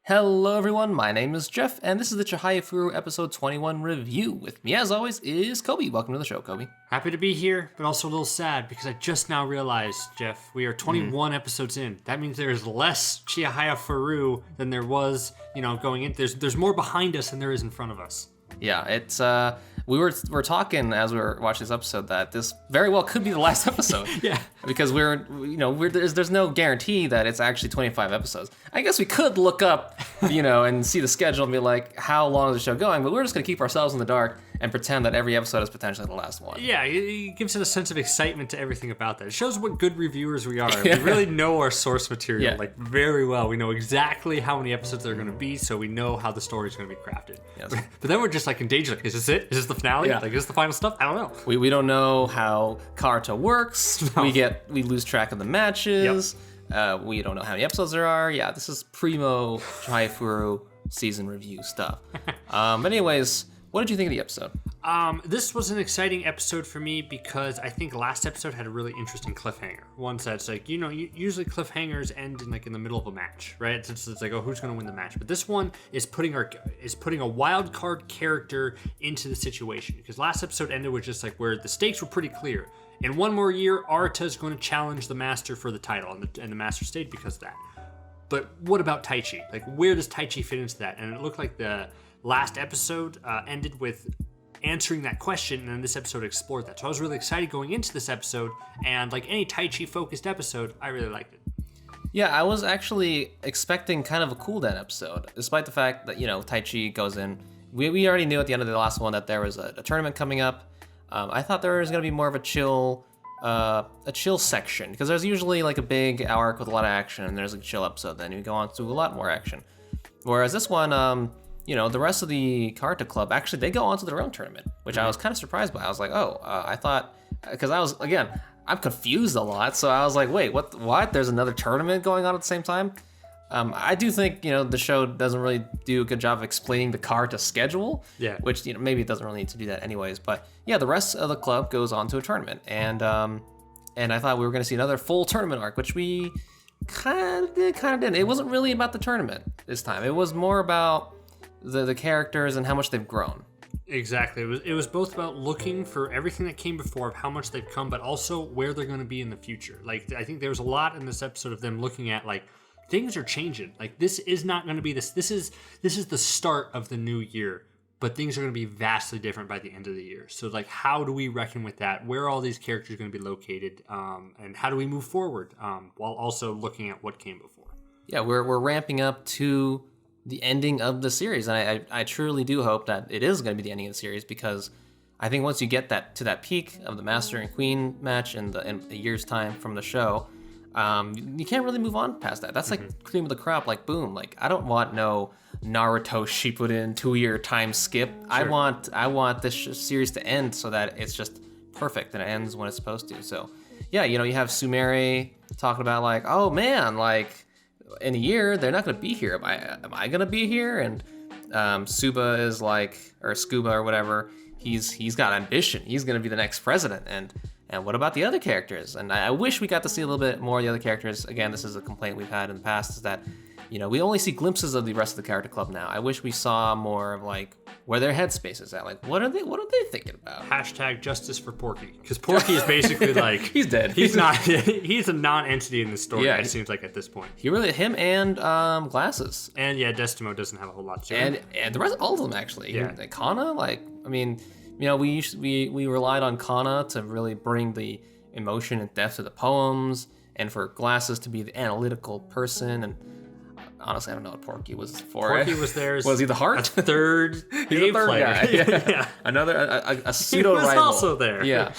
Hello everyone, my name is Jeff, and this is the Chihayafuru episode 21 review. With me as always is Coby. Welcome to the show, Coby. Happy to be here, but also a little sad because I just now realized, Jeff, we are 21 episodes in. That means there is less Chihayafuru than there was, going in. There's more behind us than there is in front of us. Yeah, it's we were talking as we were watching this episode that this very well could be the last episode. Yeah, because there's no guarantee that it's actually 25 episodes. I guess we could look up, and see the schedule and be like, how long is the show going? But we're just gonna keep ourselves in the dark and pretend that every episode is potentially the last one. Yeah, it gives it a sense of excitement to everything about that. It shows what good reviewers we are. We really know our source material very well. We know exactly how many episodes there are going to be, so we know how the story is going to be crafted. Yes. But then we're just like in danger. Like, is this it? Is this the finale? Yeah. Like, is this the final stuff? I don't know. We don't know how karuta works. No. We lose track of the matches. Yep. We don't know how many episodes there are. Yeah, this is primo Chihayafuru season review stuff. But anyways, what did you think of the episode? This was an exciting episode for me because I think last episode had a really interesting cliffhanger. One that's like, usually cliffhangers end in the middle of a match, right? It's like, oh, who's going to win the match? But this one is putting a wild card character into the situation, because last episode ended with just like where the stakes were pretty clear. In one more year, Arata is going to challenge the master for the title, and the master stayed because of that. But what about Taichi? Like, where does Taichi fit into that? And it looked like the last episode ended with answering that question, and then this episode explored that. So I was really excited going into this episode, and like any Taichi focused episode, I really liked it. Yeah, I was actually expecting kind of a cool down episode, despite the fact that, Taichi goes in. We already knew at the end of the last one that there was a tournament coming up. I thought there was going to be more of a chill section, because there's usually like a big arc with a lot of action, and there's a chill episode, then you go on to a lot more action. Whereas this one, the rest of the Karuta Club, actually, they go on to their own tournament, which I was kind of surprised by. I was like, I thought, because I'm confused a lot, so I was like, wait, what? There's another tournament going on at the same time? I do think, the show doesn't really do a good job of explaining the Karuta schedule, which, maybe it doesn't really need to do that anyways, but yeah, the rest of the club goes on to a tournament, and I thought we were going to see another full tournament arc, which we kind of didn't. It wasn't really about the tournament this time. It was more about the characters and how much they've grown. Exactly. It was both about looking for everything that came before, of how much they've come, but also where they're going to be in the future. Like, I think there was a lot in this episode of them looking at, like, things are changing. Like, this is not going to be this. This is the start of the new year, but things are going to be vastly different by the end of the year. So, like, how do we reckon with that? Where are all these characters going to be located? And how do we move forward while also looking at what came before? Yeah, we're ramping up to the ending of the series, and I truly do hope that it is going to be the ending of the series, because I think once you get to that peak of the Master and Queen match in a year's time from the show, you can't really move on past that. That's like cream of the crop. Like, boom. Like, I don't want no Naruto Shippuden 2-year time skip. Sure. I want this series to end so that it's just perfect and it ends when it's supposed to. So yeah, you have Sumire talking about like, oh man, like, in a year they're not going to be here. Am I going to be here? And Suba is like, or Scuba or whatever, he's got ambition. He's going to be the next president. And what about the other characters? And I wish we got to see a little bit more of the other characters. Again, this is a complaint we've had in the past, is that we only see glimpses of the rest of the Karuta Club now. I wish we saw more of like where their headspace is at. Like, what are they thinking about? Hashtag justice for Porky, because Porky is basically like he's dead. He's not. He's a non-entity in the story. Yeah, it seems like at this point. Him and Glasses. And yeah, Destimo doesn't have a whole lot to do. And the rest, all of them actually. Yeah, like Kana. Like, I mean, we relied on Kana to really bring the emotion and depth to the poems, and for Glasses to be the analytical person. And honestly, I don't know what Porky was for. Porky was there. Was he the heart? A third He's a third player. Guy. Yeah. Another a pseudo rival. He was also there. Yeah.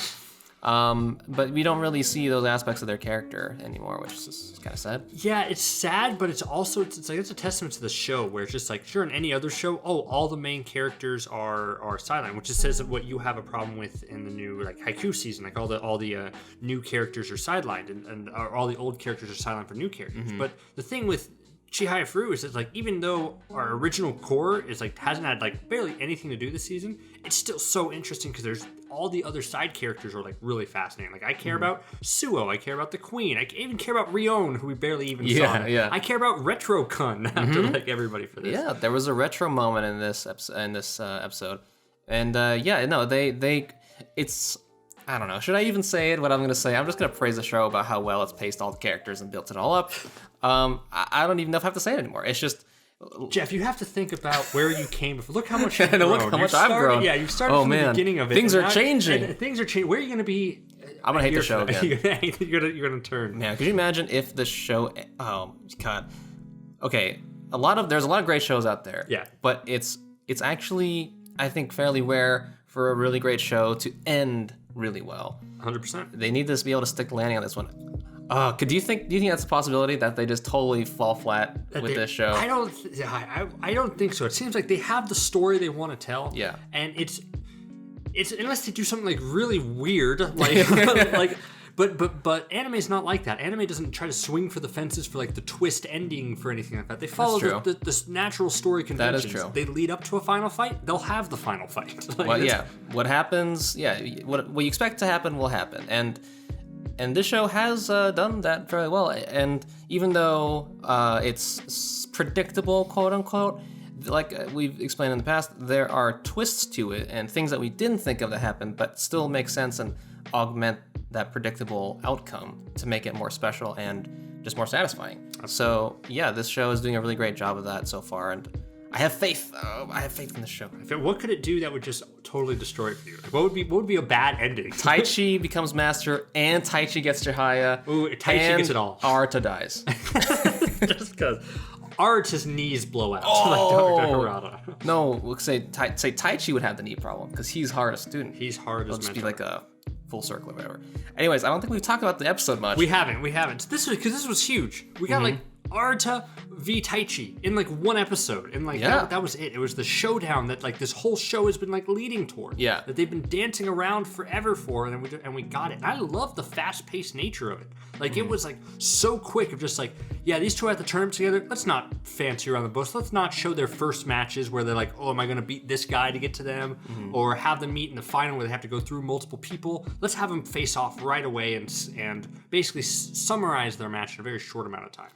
But we don't really see those aspects of their character anymore, which is kind of sad. Yeah, it's sad, but it's also it's a testament to the show, where it's just like, sure, in any other show, all the main characters are sidelined, which just says what you have a problem with in the new like Haikyuu season, like all the new characters are sidelined, and all the old characters are sidelined for new characters. But the thing with Chihayafuru is that, like, even though our original core is like hasn't had like barely anything to do this season, it's still so interesting because there's all the other side characters are like really fascinating. Like I care about Suo, I care about the Queen, I even care about Rion, who we barely even saw. Yeah. I care about Retro Kun after like everybody for this. Yeah, there was a retro moment in this episode, and they it's. I don't know. Should I even say it? What I'm going to say? I'm just going to praise the show about how well it's paced all the characters and built it all up. I don't even know if I have to say it anymore. It's just... Jeff, you have to think about where you came from. Look how much you've Look grown. how much I've grown. Yeah, you started from the beginning of it. Things are changing. Things are changing. Where are you going to be? I'm going to hate the show again. You're going to turn. Man, could you imagine if the show... Oh, God. Okay, there's a lot of great shows out there. Yeah. But it's actually, I think, fairly rare for a really great show to end really well. 100%. They need to be able to stick the landing on this one. Do you think that's a possibility that they just totally fall flat with this show? I don't think so. It seems like they have the story they want to tell. Yeah. And it's unless they do something like really weird, like but anime is not like that. Anime doesn't try to swing for the fences for like the twist ending for anything like that. They follow the natural story conventions. That is true. They lead up to a final fight. They'll have the final fight. What happens? Yeah, what you expect to happen will happen, and this show has done that fairly well. And even though it's predictable, quote unquote, like we've explained in the past, there are twists to it and things that we didn't think of that happen, but still make sense and augment that predictable outcome to make it more special and just more satisfying. So yeah, this show is doing a really great job of that so far, and I have faith. I have faith in the show. What could it do that would just totally destroy it for you? Like, what would be a bad ending? Taichi becomes master, and Taichi gets Chihaya. Ooh, Taichi gets it all. Arata dies. Just because Arata's knees blow out. Oh. Like Dr. Arata. No, we'll say Taichi would have the knee problem because he's hard as a student. He's hard as It'll just be mentor. like a full circle or whatever. Anyways, I don't think we've talked about the episode much. We haven't. This was huge. We got like Arata v Taichi in like one episode, and like that was it. It was the showdown that like this whole show has been like leading toward. Yeah. That they've been dancing around forever for, and we got it. And I love the fast-paced nature of it. Like it was like so quick of just like, yeah, these two have to turn together. Let's not fancy around the bush. Let's not show their first matches where they're like, oh, am I gonna beat this guy to get to them, or have them meet in the final where they have to go through multiple people. Let's have them face off right away and basically summarize their match in a very short amount of time.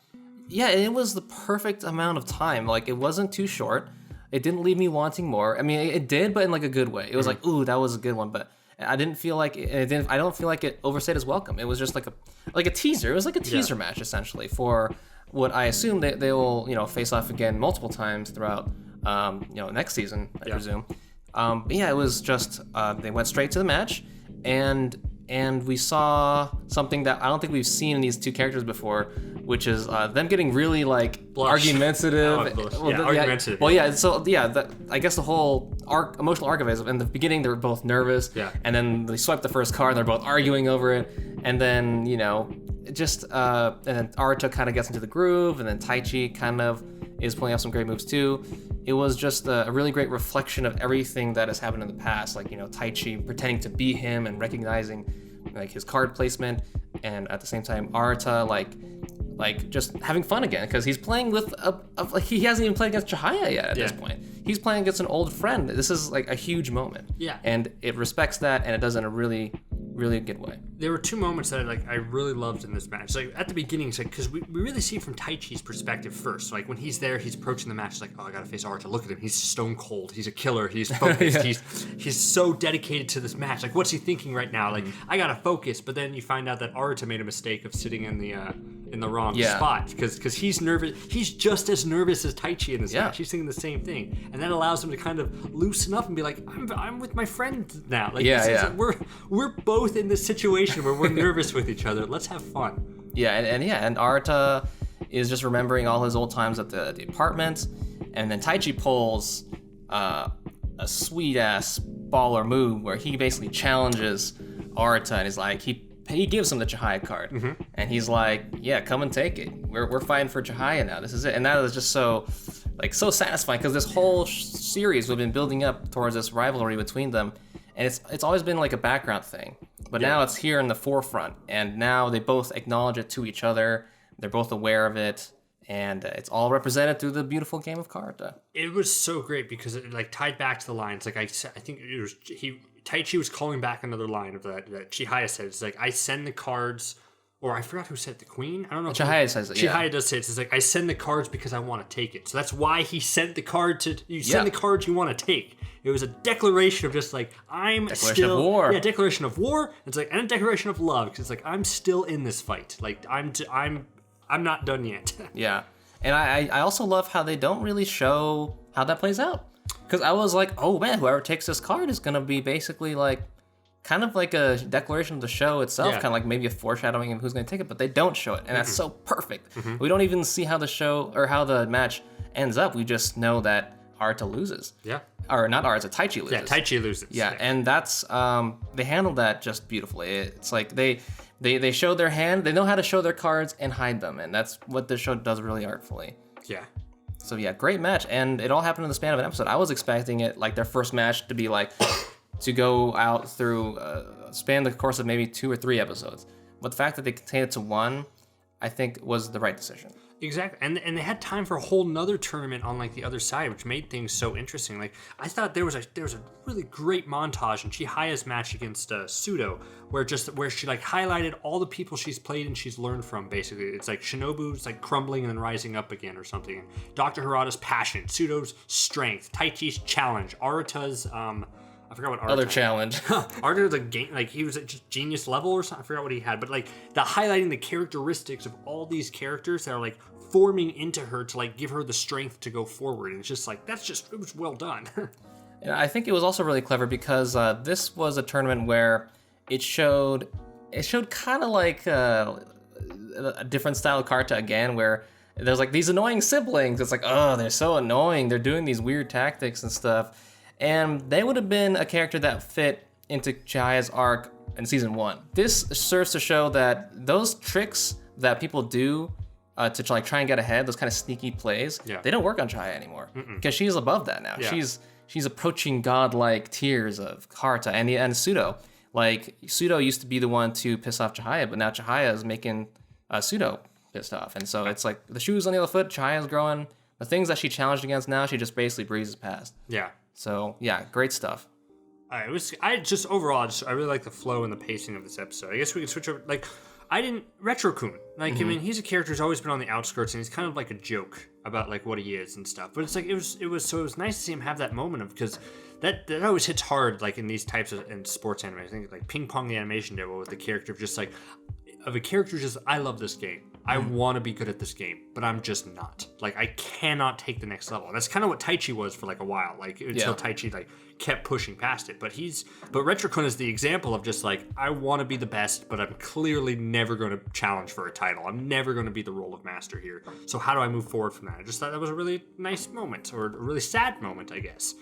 Yeah, it was the perfect amount of time. Like, it wasn't too short. It didn't leave me wanting more. I mean, it did, but in like a good way. It was like, ooh, that was a good one. But I didn't feel like I don't feel like it overstayed its welcome. It was just like a teaser. It was like a teaser match essentially for what I assume they will face off again multiple times throughout next season, I presume. But yeah, it was just they went straight to the match, and we saw something that I don't think we've seen in these two characters before, which is them getting really like argumentative. Argumentative. Well, yeah. So yeah, I guess the whole emotional arc of it is in the beginning they were both nervous. Yeah. And then they swipe the first card and they're both arguing over it, and then and then Arata kind of gets into the groove, and then Taichi kind of is pulling off some great moves too. It was just a really great reflection of everything that has happened in the past, like Taichi pretending to be him and recognizing like his card placement, and at the same time Arata like just having fun again because he's playing with he hasn't even played against Chihaya yet at this point. He's playing against an old friend. This is like a huge moment. Yeah. And it respects that, and it does it in a really, really good way. There were two moments that I really loved in this match. Like at the beginning, it's like because we really see it from Taichi's perspective first. Like when he's there, he's approaching the match. It's like, oh, I gotta face Arata. Look at him. He's stone cold. He's a killer. He's focused. He's so dedicated to this match. Like what's he thinking right now? Like I gotta focus. But then you find out that Arata made a mistake of sitting in the wrong spot because he's nervous. He's just as nervous as Taichi in this match. He's thinking the same thing, and that allows him to kind of loosen up and be like, I'm with my friend now. Like we're both in this situation where we're nervous with each other. Let's have fun. Yeah, and Arata is just remembering all his old times at the apartment, and then Taichi pulls a sweet ass baller move where he basically challenges Arata, and he's like he gives him the Chihaya card, and he's like, yeah, come and take it. We're fighting for Chihaya now. This is it. And that is just so satisfying because this whole series we've been building up towards this rivalry between them, and it's always been like a background thing, but now it's here in the forefront, and now they both acknowledge it to each other. They're both aware of it, And it's all represented through the beautiful game of karuta. It was so great because it like tied back to the lines. Like I think it was Taichi was calling back another line of that Chihaya said. It's like, I send the cards, or I forgot who said it, the queen? I don't know. Chihaya says it, Chihaya does say it. It's like, I send the cards because I want to take it. So that's why he sent the card to, you send the cards you want to take. It was a declaration of just like, declaration of war. Yeah, declaration of war. It's like, and a declaration of love. Because it's like, I'm still in this fight. Like, I'm not done yet. Yeah. And I also love how they don't really show how that plays out. Because I was like, oh man, whoever takes this card is going to be basically like, kind of like a declaration of the show itself, kind of like maybe a foreshadowing of who's going to take it, but they don't show it. And that's so perfect. We don't even see how the show, or how the match ends up. We just know that Arata loses. Yeah. Or not Arata, Taichi loses. Yeah, Taichi loses. Yeah, and that's, they handled that just beautifully. It's like they show their hand, they know how to show their cards and hide them, and that's what the show does really artfully. Yeah. So yeah, great match, and it all happened in the span of an episode. I was expecting it, like their first match, to be like, to go out through, span the course of maybe 2 or 3 episodes. But the fact that they contained it to one, I think was the right decision. Exactly, and they had time for a whole nother tournament on like the other side, which made things so interesting. Like I thought there was a really great montage in Chihaya's match against Pseudo, where she like highlighted all the people she's played and she's learned from. Basically, it's like Shinobu's like crumbling and then rising up again or something. And Dr. Harada's passion, Pseudo's strength, Taichi's challenge, Arata's I forgot what Arata other challenge. Arata was a game, like he was at just genius level or something. I forgot what he had, but like the highlighting the characteristics of all these characters that are like forming into her to like give her the strength to go forward. And it's just like, it was well done. And I think it was also really clever because this was a tournament where it showed kind of like a different style of karuta again, where there's like these annoying siblings. It's like, oh, they're so annoying. They're doing these weird tactics and stuff. And they would have been a character that fit into Chihaya's arc in season 1. This serves to show that those tricks that people do to like try and get ahead, those kind of sneaky plays, they don't work on Chihaya anymore because she's above that now. Yeah. She's approaching godlike tiers of karuta and Pseudo. Like Pseudo used to be the one to piss off Chihaya, but now Chihaya is making Pseudo pissed off, and so it's like the shoes on the other foot. Chihaya's growing. The things that she challenged against now, she just basically breezes past. Yeah. So yeah, great stuff. I really like the flow and the pacing of this episode. I guess we can switch over. Like, Retro-kun. Like, I mean, he's a character who's always been on the outskirts, and he's kind of like a joke about like what he is and stuff. But it's like it was nice to see him have that moment of, because that always hits hard, like in these types of in sports anime. I think like Ping Pong the Animation did with the character of just like of a character just, I love this game. I want to be good at this game, but I'm just not. Like, I cannot take the next level. And that's kind of what Taichi was for like a while, like until Taichi like kept pushing past it. But Retro-kun is the example of just like, I want to be the best, but I'm clearly never going to challenge for a title. I'm never going to be the role of master here. So how do I move forward from that? I just thought that was a really nice moment, or a really sad moment, I guess.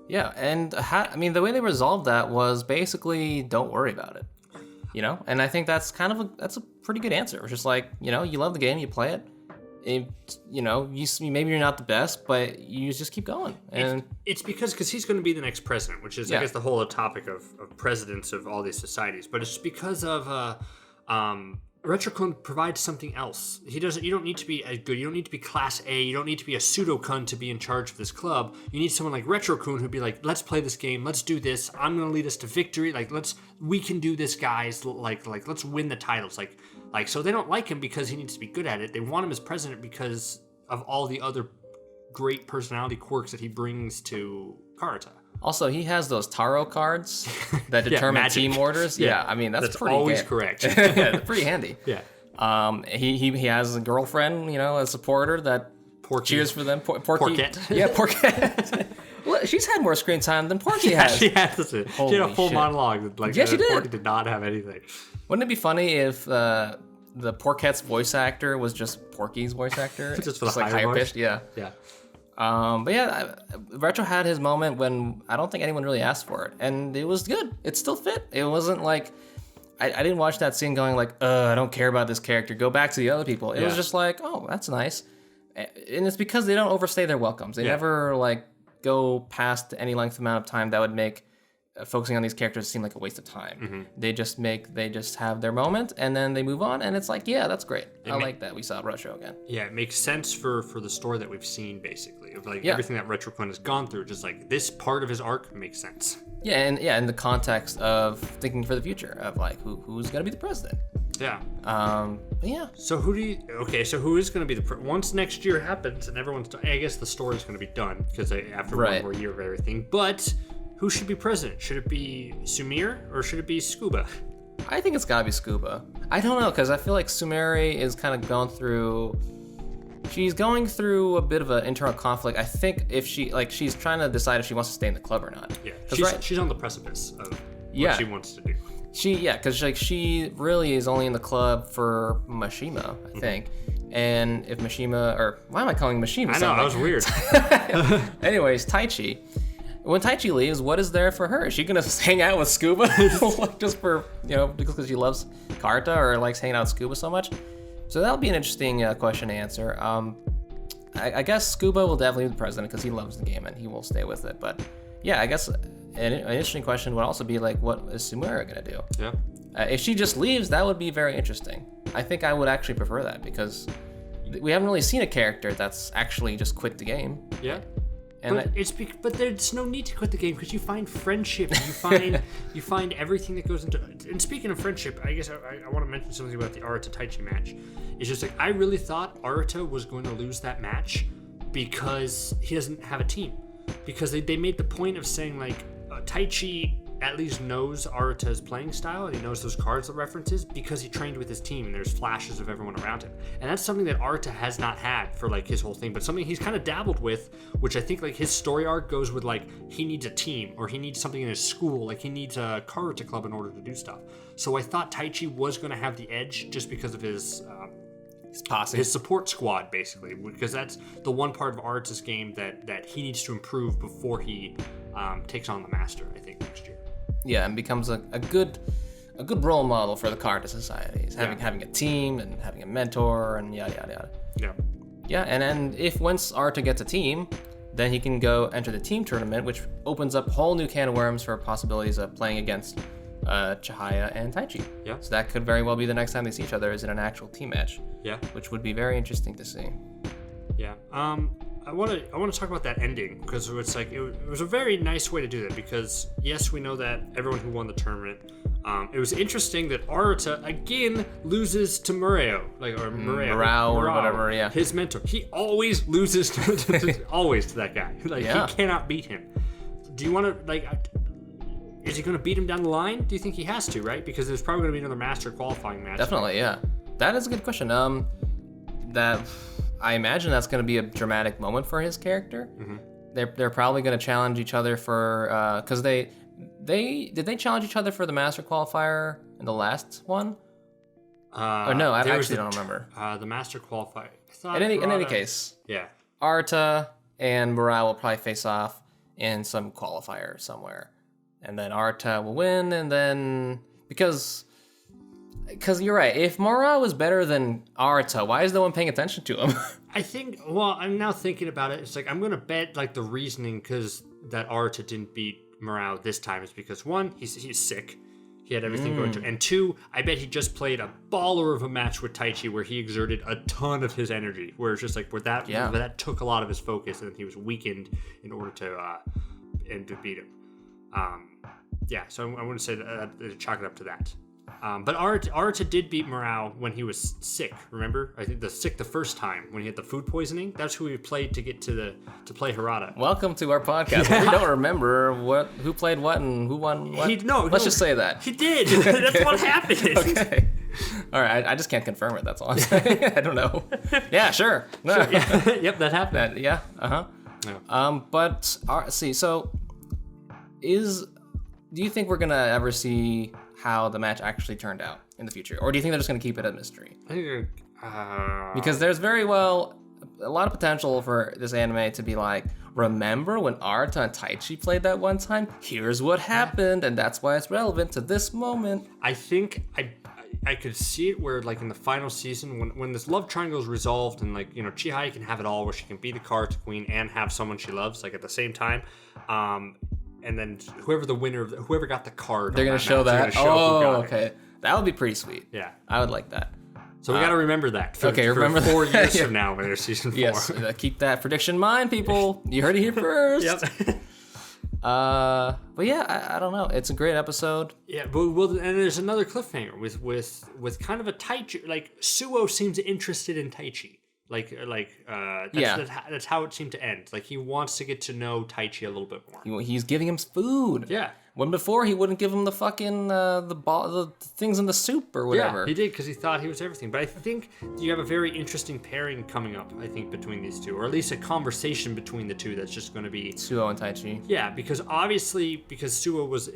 Yeah, and the way they resolved that was basically, don't worry about it. You know, and I think that's kind of that's a pretty good answer. It's just like, you know, you love the game, you play it. You know, maybe you're not the best, but you just keep going. And it's because he's going to be the next president, which is I guess the whole topic of presidents of all these societies. But it's because of Retro-kun provides something else. You don't need to be as good. You don't need to be class A. You don't need to be a pseudo-kun to be in charge of this club. You need someone like Retro-kun who'd be like, let's play this game. Let's do this. I'm going to lead us to victory. Like, we can do this, guys. Like, let's win the titles. Like, so they don't like him because he needs to be good at it. They want him as president because of all the other great personality quirks that he brings to karuta. Also, he has those Taro cards that determine team orders. Yeah, I mean, that's pretty always correct. Yeah, pretty handy. Yeah. He has a girlfriend, you know, a supporter that cheers for them. Porkette. Yeah, Porkette. Well, she's had more screen time than Porky has. She has. She had a full monologue. Like, she did. Porky did not have anything. Wouldn't it be funny if the Porkette's voice actor was just Porky's voice actor? just for the higher pitched? Yeah. Yeah. But yeah, Retro had his moment when I don't think anyone really asked for it, and it was good. It still fit. It wasn't like I didn't watch that scene going like, I don't care about this character. Go back to the other people. It was just like, oh, that's nice, and it's because they don't overstay their welcomes. They never like go past any length amount of time that would make focusing on these characters seem like a waste of time. They just have their moment and then they move on, and it's like, yeah, that's great. I like that we saw Retro again. Yeah, it makes sense for the story that we've seen, basically, of like everything that Retro Quinn has gone through. Just like this part of his arc makes sense. Yeah, and in the context of thinking for the future of like who's gonna be the president. Yeah. Yeah. So who is going to be once next year happens and everyone's done, I guess the story's going to be done because after one more year of everything. But who should be president? Should it be Sumire or should it be Scuba? I think it's gotta be Scuba. I don't know, because I feel like Sumire is kind of going through. She's going through a bit of an internal conflict. I think if she's trying to decide if she wants to stay in the club or not. Yeah. She's on the precipice of what she wants to do. Because she really is only in the club for Mashima, I think. And if Mashima, or why am I calling Mashima? I know, that was weird. Anyways, Taichi. When Taichi leaves, what is there for her? Is she gonna hang out with Scuba just for because she loves Karuta or likes hanging out with Scuba so much? So that'll be an interesting question to answer. I guess Scuba will definitely be the president because he loves the game and he will stay with it. But yeah, I guess an interesting question would also be like, what is Sumire gonna do? Yeah. If she just leaves, that would be very interesting. I think I would actually prefer that because we haven't really seen a character that's actually just quit the game. Yeah. But there's no need to quit the game because you find friendship, you find everything that goes into it. And speaking of friendship, I guess I want to mention something about the Arata Taichi match. It's just like I really thought Arata was going to lose that match because he doesn't have a team. Because they made the point of saying like Taichi at least knows Arata's playing style and he knows those cards that references because he trained with his team and there's flashes of everyone around him. And that's something that Arata has not had for like his whole thing, but something he's kind of dabbled with, which I think like his story arc goes with like he needs a team or he needs something in his school, like he needs a karuta club in order to do stuff. So I thought Taichi was going to have the edge just because of his posse, his support squad, basically, because that's the one part of Arata's game that he needs to improve before he takes on the master, I think, next year. Yeah, and becomes a good role model for the Karuta Society. Having a team and having a mentor and yada yada yada. Yeah. Yeah, and then if once Arata gets a team, then he can go enter the team tournament, which opens up a whole new can of worms for possibilities of playing against Chihaya and Taichi. Yeah. So that could very well be the next time they see each other is in an actual team match. Yeah. Which would be very interesting to see. Yeah. I want to talk about that ending because it's like it was a very nice way to do that because yes, we know that everyone who won the tournament. It was interesting that Arata again loses to Murao, Murao or whatever. Yeah. His mentor. He always loses always to that guy. He cannot beat him. Do you want to Is he going to beat him down the line? Do you think he has to? Right, because there's probably going to be another master qualifying match. Definitely, yeah. That is a good question. That. I imagine that's going to be a dramatic moment for his character. Mm-hmm. They're probably going to challenge each other for because did they challenge each other for the master qualifier in the last one? Or no, I actually don't remember. The master qualifier. In any case, yeah, Arata and Murao will probably face off in some qualifier somewhere, and then Arata will win, and then because you're right. If Murao is better than Arata, why is no one paying attention to him? I think, well, I'm now thinking about it. It's like, I'm going to bet like the reasoning because that Arata didn't beat Murao this time is because one, he's sick. He had everything going to, and two, I bet he just played a baller of a match with Taichi where he exerted a ton of his energy, where it's just like, where that took a lot of his focus and he was weakened in order to beat him. So I want to say that chalk it up to that. But Arata did beat Murao when he was sick. Remember? I think the first time when he had the food poisoning. That's who he played to get to play Harada. Welcome to our podcast. Yeah. We don't remember who played what and who won what. Let's just say that he did. That's what happened. Okay. All right. I just can't confirm it. That's all I'm saying. I don't know. Yeah. Sure. Sure, yeah. Yep. That happened. Yeah. Yeah. But see. So, do you think we're gonna ever see how the match actually turned out in the future, or do you think they're just going to keep it a mystery? Because there's very well a lot of potential for this anime to be like, remember when Arata and Taichi played that one time? Here's what happened, and that's why it's relevant to this moment. I think I could see it where like in the final season when this love triangle is resolved and like, you know, Chihaya can have it all where she can be the Karuta queen and have someone she loves like at the same time. and then whoever got the card, they're gonna show that. Okay, that would be pretty sweet. Yeah, I would like that. So we got to remember that. Remember 4 years from now when there's season 4. Yes, keep that prediction in mind, people. You heard it here first. Yep. But yeah, I don't know. It's a great episode. Yeah, but and there's another cliffhanger with kind of a Taichi. Like Suo seems interested in Taichi. That's how it seemed to end. Like he wants to get to know Taichi a little bit more. He's giving him food. Yeah. When before he wouldn't give him the fucking the things in the soup or whatever. Yeah, he did because he thought he was everything. But I think you have a very interesting pairing coming up. I think between these two, or at least a conversation between the two that's just going to be Suo and Taichi. Yeah, because Suo was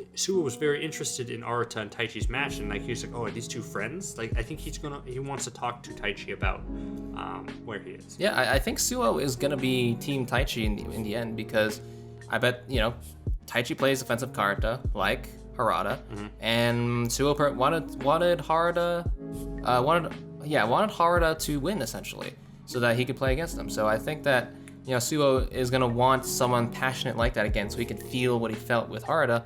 very interested in Arata and Taichi's match, and like he's like, oh, are these two friends? Like I think he wants to talk to Taichi about where he is. Yeah, I think Suo is gonna be Team Taichi in the end because I bet Taichi plays offensive karuta like Harada, and Suo wanted Harada to win essentially, so that he could play against him. So I think that Suo is gonna want someone passionate like that again, so he can feel what he felt with Harada,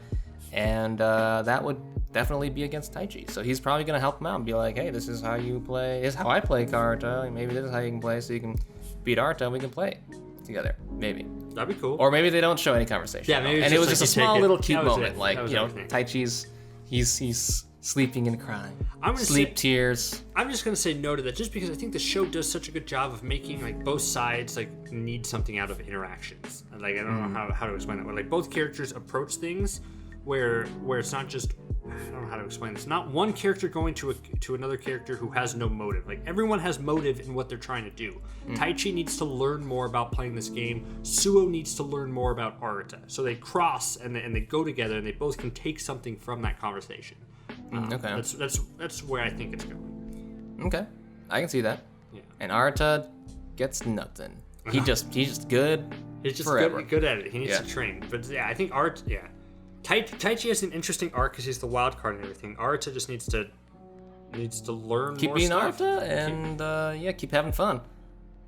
and that would definitely be against Taichi. So he's probably gonna help him out and be like, hey, this is how you play. This is how I play karuta. And maybe this is how you can play, so you can beat Arata and we can play together. Maybe. That'd be cool. Or maybe they don't show any conversation. Yeah, maybe. And it was just a small little cute moment, everything. Taichi's he's sleeping and crying. Sleep tears. I'm just gonna say no to that, just because I think the show does such a good job of making like both sides need something out of interactions. Like I don't know how to explain that. Where like both characters approach things where it's not just, I don't know how to explain this. Not one character going to another character who has no motive. Like everyone has motive in what they're trying to do. Taichi needs to learn more about playing this game. Suo needs to learn more about Arata. So they cross and they go together, and they both can take something from that conversation. Okay. That's where I think it's going. Okay, I can see that. Yeah. And Arata gets nothing. He's just good. He's just forever. good at it. He needs to train. But yeah, I think Taichi has an interesting arc because he's the wild card and everything. Arata just needs to learn keep more being stuff. Arata and keep having fun.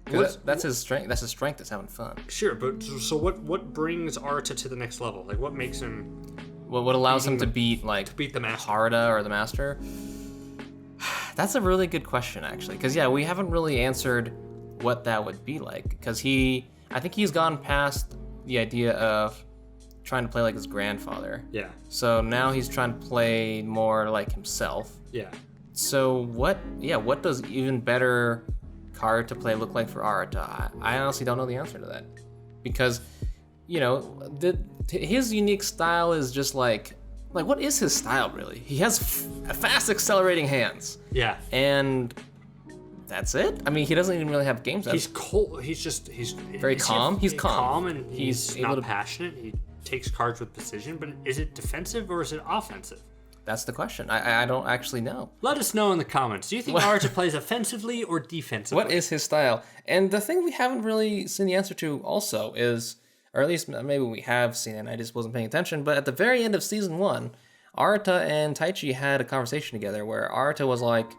That's his strength. That's his strength. Is having fun. Sure, but so what brings Arata to the next level? Like what makes him? What allows him to beat the master, Harada or the master? That's a really good question, actually, because we haven't really answered what that would be like. Because I think he's gone past the idea of trying to play like his grandfather. Yeah. So now he's trying to play more like himself. Yeah. So what does even better card to play look like for Arata? I honestly don't know the answer to that. Because, his unique style is just like what is his style really? He has fast accelerating hands. Yeah. And that's it? I mean, he doesn't even really have game sense. He's cold. He's very calm. He's calm. And he's not passionate. He takes cards with precision, but is it defensive or is it offensive? That's the question. I don't actually know. Let us know in the comments. Do you think Arata plays offensively or defensively? What is his style? And the thing we haven't really seen the answer to also is, or at least maybe we have seen it and I just wasn't paying attention, but at the very end of season 1, Arata and Taichi had a conversation together where Arata was like,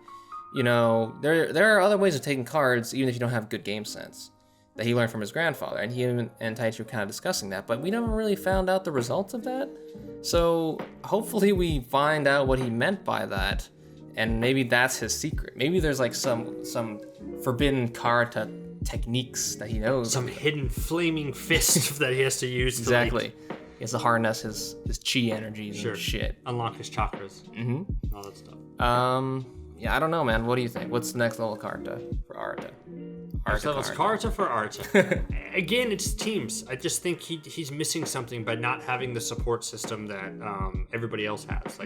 there are other ways of taking cards even if you don't have good game sense, that he learned from his grandfather, and he and Taichi were kind of discussing that, but we never really found out the results of that. So hopefully we find out what he meant by that, and maybe that's his secret. Maybe there's like some forbidden karuta techniques that he knows. Some hidden flaming fist that he has to use. Exactly. He has to harness his chi energies and shit. Unlock his chakras. Mm-hmm. All that stuff. I don't know, man. What do you think? What's the next level karuta for Arata? So it's Karuta for Arata. Again, it's teams. I just think he's missing something by not having the support system that everybody else has.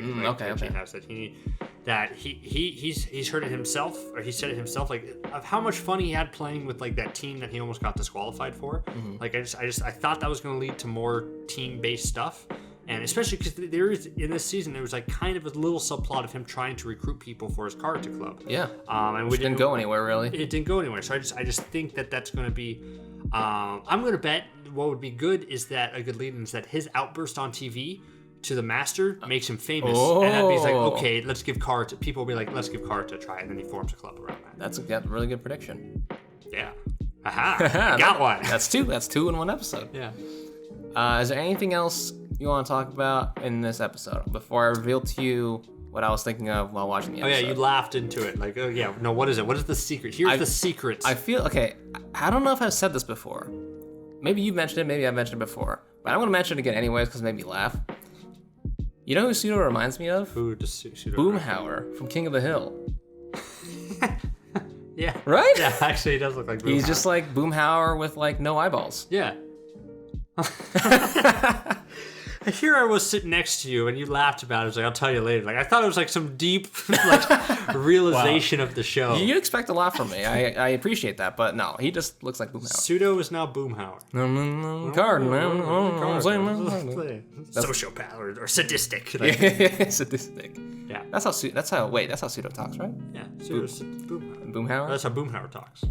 He's heard it himself, or he said it himself, like of how much fun he had playing with like that team that he almost got disqualified for. Like I thought that was going to lead to more team-based stuff. And especially because in this season, there was like kind of a little subplot of him trying to recruit people for his karuta club. Yeah. And it didn't go anywhere, really. It didn't go anywhere. So I just think that's going to be. I'm going to bet what would be good is that a good lead is that his outburst on TV to the master makes him famous. Oh. And that'd be like, okay, let's give karuta. People will be like, let's give karuta a try, and then he forms a club around that. That's a really good prediction. Yeah. Aha! I got one. That's two. That's 2 in one episode. Yeah. Is there anything else you want to talk about in this episode before I reveal to you what I was thinking of while watching the episode? Oh yeah, you laughed into it. Like, oh yeah, no, what is it? What is the secret? Here's the secret. I feel, okay, I don't know if I've said this before. Maybe you mentioned it, maybe I mentioned it before. But I'm going to mention it again anyways because it made me laugh. You know who Pseudo reminds me of? Who does Pseudo? Boomhauer from King of the Hill. Yeah. Right? Yeah, actually, he does look like Boomhauer. He's just like Boomhauer with like no eyeballs. Yeah. Here I was sitting next to you and you laughed about it. I was like, I'll tell you later. Like, I thought it was like some deep like realization of the show. You expect a lot from me. I appreciate that, but no, he just looks like Boomhauer. Pseudo is now Boomhauer. Sociopath or sadistic. Like, sadistic. yeah. That's how Pseudo talks, right? Yeah. Pseudo's Boomhauer. Boomhauer? That's how Boomhauer talks.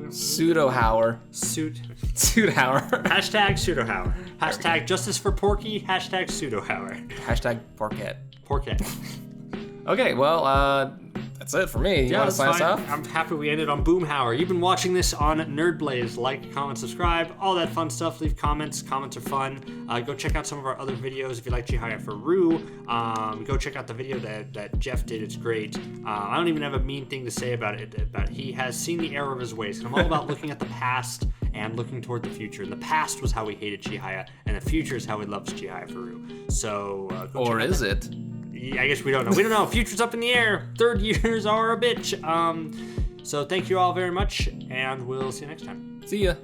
Pseudo-hauer. Pseudo-hauer. Hashtag Pseudo-hauer. Hashtag justice for Porky. Hashtag Pseudo-hauer. Hashtag Porket. Porket. Okay, well, that's it for me. You want to sign us off? I'm happy we ended on Boomhauer. You've been watching this on Nerdblaze. Like, comment, subscribe, all that fun stuff. Leave comments. Comments are fun. Go check out some of our other videos if you like Chihayafuru. Go check out the video that Jeff did. It's great. I don't even have a mean thing to say about it. But he has seen the error of his ways. And I'm all about looking at the past and looking toward the future. And the past was how we hated Chihaya, and the future is how we loved Chihayafuru. So, or is it? I guess we don't know. We don't know. Future's up in the air. Third years are a bitch. So thank you all very much, and we'll see you next time. See ya.